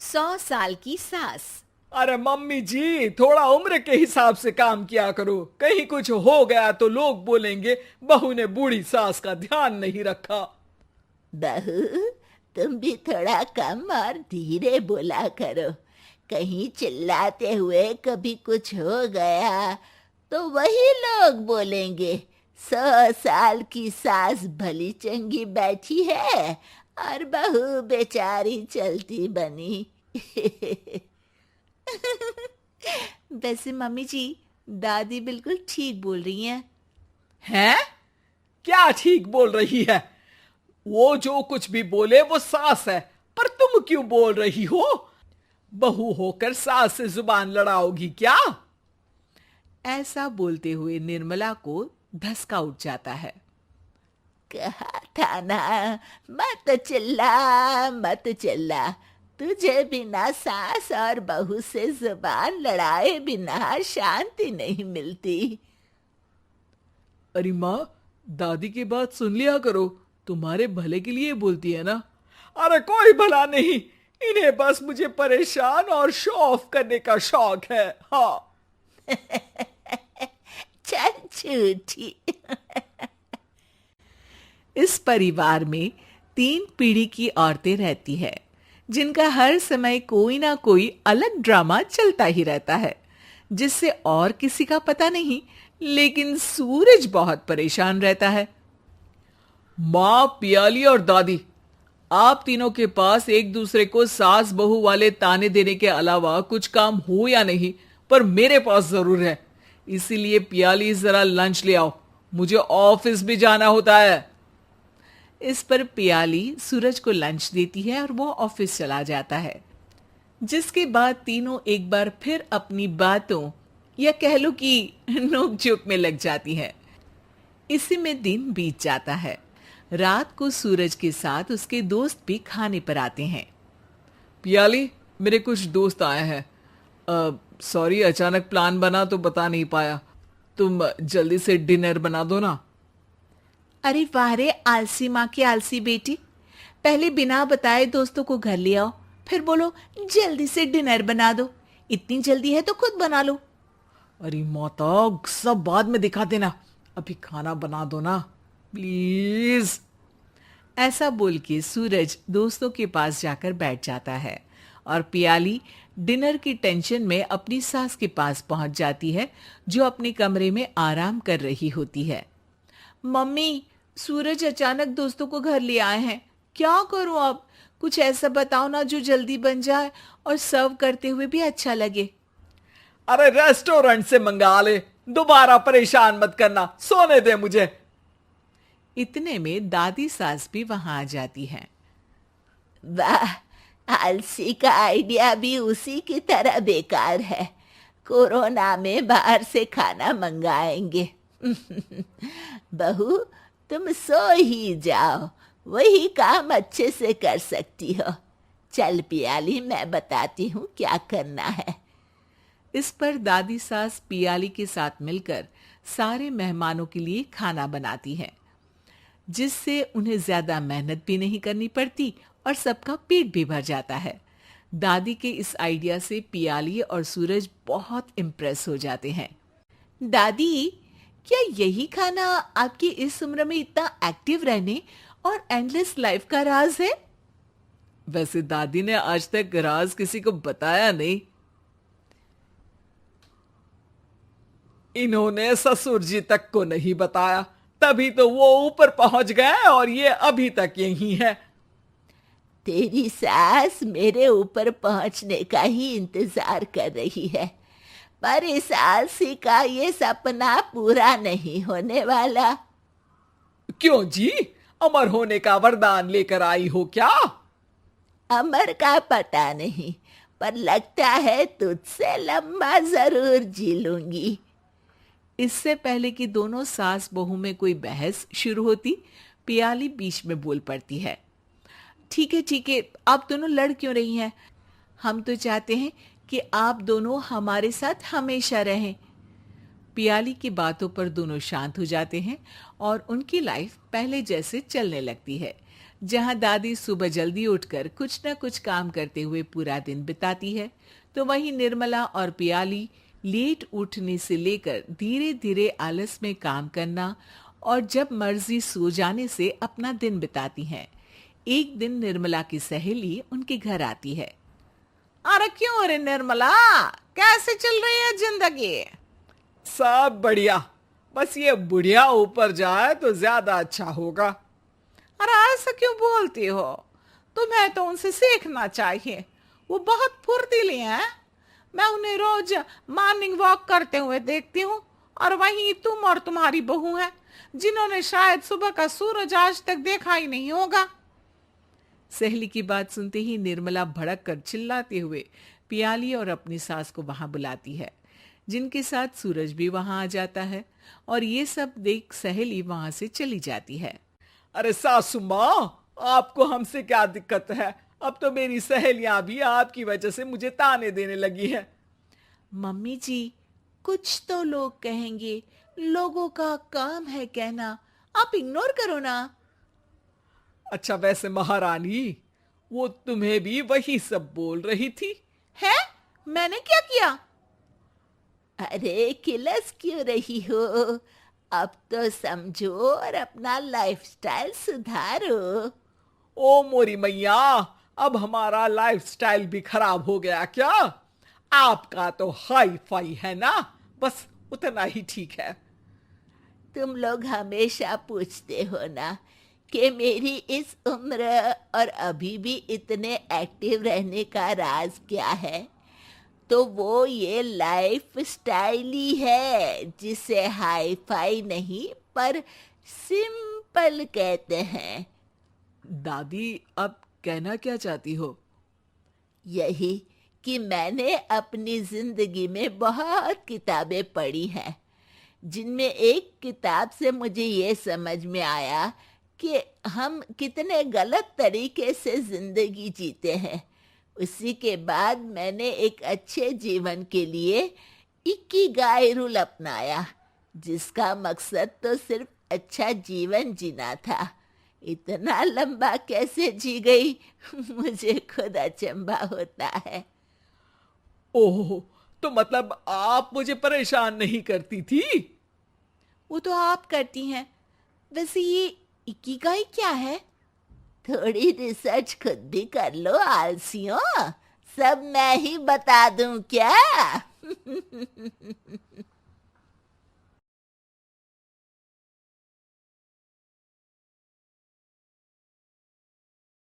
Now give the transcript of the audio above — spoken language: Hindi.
100 साल की सास। अरे मम्मी जी, थोड़ा उम्र के हिसाब से काम किया करो। कहीं कुछ हो गया तो लोग बोलेंगे बहू ने बूढ़ी सास का ध्यान नहीं रखा। बहू, तुम भी थोड़ा कम और धीरे बोला करो। कहीं चिल्लाते हुए कभी कुछ हो गया तो वही लोग बोलेंगे 100 साल की सास भली चंगी बैठी है और बहू बेचारी चलती बनी। वैसे मम्मी जी, दादी बिल्कुल ठीक बोल रही हैं। हैं? क्या ठीक बोल रही है? वो जो कुछ भी बोले वो सास है, पर तुम क्यों बोल रही हो? बहू होकर सास से जुबान लड़ाओगी क्या? ऐसा बोलते हुए निर्मला को धसका उठ जाता है। कहा था ना, मत चिल्ला मत चिल्ला। तुझे बिना सास और बहू से जुबान लड़ाए बिना शांति नहीं मिलती। अरे माँ, दादी की बात सुन लिया करो, तुम्हारे भले के लिए बोलती है ना। अरे कोई भला नहीं, इन्हें बस मुझे परेशान और शो ऑफ करने का शौक है। हाँ। चल झूठी। इस परिवार में 3 पीढ़ी की औरतें रहती है, जिनका हर समय कोई ना कोई अलग ड्रामा चलता ही रहता है, जिससे और किसी का पता नहीं, लेकिन सूरज बहुत परेशान रहता है। माँ, पियाली और दादी, आप तीनों के पास एक दूसरे को सास बहू वाले ताने देने के अलावा कुछ काम हो या नहीं, पर मेरे पास जरूर है। इसीलिए पियाली, जरा लंच ले आओ, मुझे ऑफिस भी जाना होता है। इस पर पियाली सूरज को लंच देती है और वो ऑफिस चला जाता है, जिसके बाद तीनों एक बार फिर अपनी बातों या कह लो कि नोक-झोंक में लग जाती हैं। इसी में दिन बीत जाता है। रात को सूरज के साथ उसके दोस्त भी खाने पर आते हैं। पियाली, मेरे कुछ दोस्त आए हैं। सॉरी, अचानक प्लान बना तो बता नहीं पाया। तुम जल्दी से डिनर बना दो ना। अरे वाह रे आलसी माँ की आलसी बेटी, पहले बिना बताए दोस्तों को घर ले आओ, फिर बोलो जल्दी से डिनर बना दो। इतनी जल्दी है तो खुद बना लो। अरे माता, सब बाद में दिखा देना, अभी खाना बना दो ना प्लीज। ऐसा बोल के सूरज दोस्तों के पास जाकर बैठ जाता है और पियाली डिनर की टेंशन में अपनी सास के पास पहुंच जाती है, जो अपने कमरे में आराम कर रही होती है। मम्मी, सूरज अचानक दोस्तों को घर ले आए हैं, क्या करूं अब? कुछ ऐसा बताओ ना जो जल्दी बन जाए और सर्व करते हुए भी अच्छा लगे। अरे रेस्टोरेंट से मंगा ले, दोबारा परेशान मत करना, सोने दे मुझे। इतने में दादी सास भी वहां आ जाती है। वाह, आलसी का आइडिया भी उसी की तरह बेकार है। कोरोना में बाहर से खाना मंगाएंगे। बहू, तुम सो ही जाओ, वही काम अच्छे से कर सकती हो। चल पियाली, मैं बताती हूँ क्या करना है। इस पर दादी सास पियाली के साथ मिलकर सारे मेहमानों के लिए खाना बनाती है, जिससे उन्हें ज्यादा मेहनत भी नहीं करनी पड़ती और सबका पेट भी भर जाता है। दादी के इस आइडिया से पियाली और सूरज बहुत इम्प्रेस हो जाते हैं। दादी, क्या यही खाना आपकी इस उम्र में इतना एक्टिव रहने और एंडलेस लाइफ का राज है? वैसे दादी ने आज तक राज किसी को बताया नहीं। इन्होंने ससुर जी तक को नहीं बताया, तभी तो वो ऊपर पहुंच गए और ये अभी तक यही है। तेरी सास मेरे ऊपर पहुंचने का ही इंतजार कर रही है, पर इस आलसी का ये सपना पूरा नहीं होने वाला। क्यों जी, अमर होने का वरदान लेकर आई हो क्या? अमर का पता नहीं, पर लगता है तुझसे लंबा जरूर जी लूंगी। इससे पहले कि दोनों सास बहू में कोई बहस शुरू होती, पियाली बीच में बोल पड़ती है। ठीक है, आप दोनों लड़ क्यों रही हैं? हम तो चाहते हैं कि आप दोनों हमारे साथ हमेशा रहें। पियाली की बातों पर दोनों शांत हो जाते हैं और उनकी लाइफ पहले जैसे चलने लगती है, जहां दादी सुबह जल्दी उठकर कुछ न कुछ काम करते हुए पूरा दिन बिताती है, तो वहीं निर्मला और पियाली लेट उठने से लेकर धीरे धीरे आलस में काम करना और जब मर्जी सो जाने से अपना दिन बिताती हैं। एक दिन निर्मला की सहेली उनके घर आती है। अरे क्यों रे निर्मला, कैसे चल रही है जिंदगी? सब बढ़िया, बस ये बुढ़िया ऊपर जाए तो ज्यादा अच्छा होगा। अरे ऐसा क्यों बोलती हो? तुम्हें तो उनसे सीखना चाहिए, वो बहुत फुर्तीली हैं। मैं उन्हें रोज मॉर्निंग वॉक करते हुए देखती हूँ, और वहीं तुम और तुम्हारी बहू है जिन्होंने शायद सुबह का सूरज आज तक देखा ही नहीं होगा। सहेली की बात सुनते ही निर्मला भड़क कर चिल्लाते हुए पियाली और अपनी सास को वहां बुलाती है, जिनके साथ सूरज भी वहां आ जाता है और ये सब देख सहेली वहां से चली जाती है। अरे सासू माँ, आपको हमसे क्या दिक्कत है? अब तो मेरी सहेलियां भी आपकी वजह से मुझे ताने देने लगी है। मम्मी जी, कुछ तो लोग कहेंगे, लोगों का काम है कहना, आप इग्नोर करो ना। अच्छा, वैसे महारानी, वो तुम्हें भी वही सब बोल रही थी? है? मैंने क्या किया? अरे किलस क्यों रही हो? अब तो समझो और अपना लाइफस्टाइल सुधारो। ओ मोरी मैया, अब हमारा लाइफस्टाइल भी खराब हो गया क्या? आपका तो हाई फाई है ना, बस उतना ही ठीक है। तुम लोग हमेशा पूछते हो ना कि मेरी इस उम्र और अभी भी इतने एक्टिव रहने का राज क्या है, तो वो ये लाइफ स्टाइल ही है जिसे हाई फाई नहीं पर सिंपल कहते हैं। दादी, अब कहना क्या चाहती हो? यही कि मैंने अपनी जिंदगी में बहुत किताबें पढ़ी हैं, जिनमें एक किताब से मुझे ये समझ में आया कि हम कितने गलत तरीके से जिंदगी जीते हैं। उसी के बाद मैंने एक अच्छे जीवन के लिए इकिगाई रूल अपनाया, जिसका मकसद तो सिर्फ अच्छा जीवन जीना था। इतना लंबा कैसे जी गई मुझे खुद अचंभा होता है। ओह, तो मतलब आप मुझे परेशान नहीं करती थी? वो तो आप करती हैं। वैसे ये इकिगाई क्या है? थोड़ी रिसर्च खुद भी कर लो आलसियों, सब मैं ही बता दूं क्या?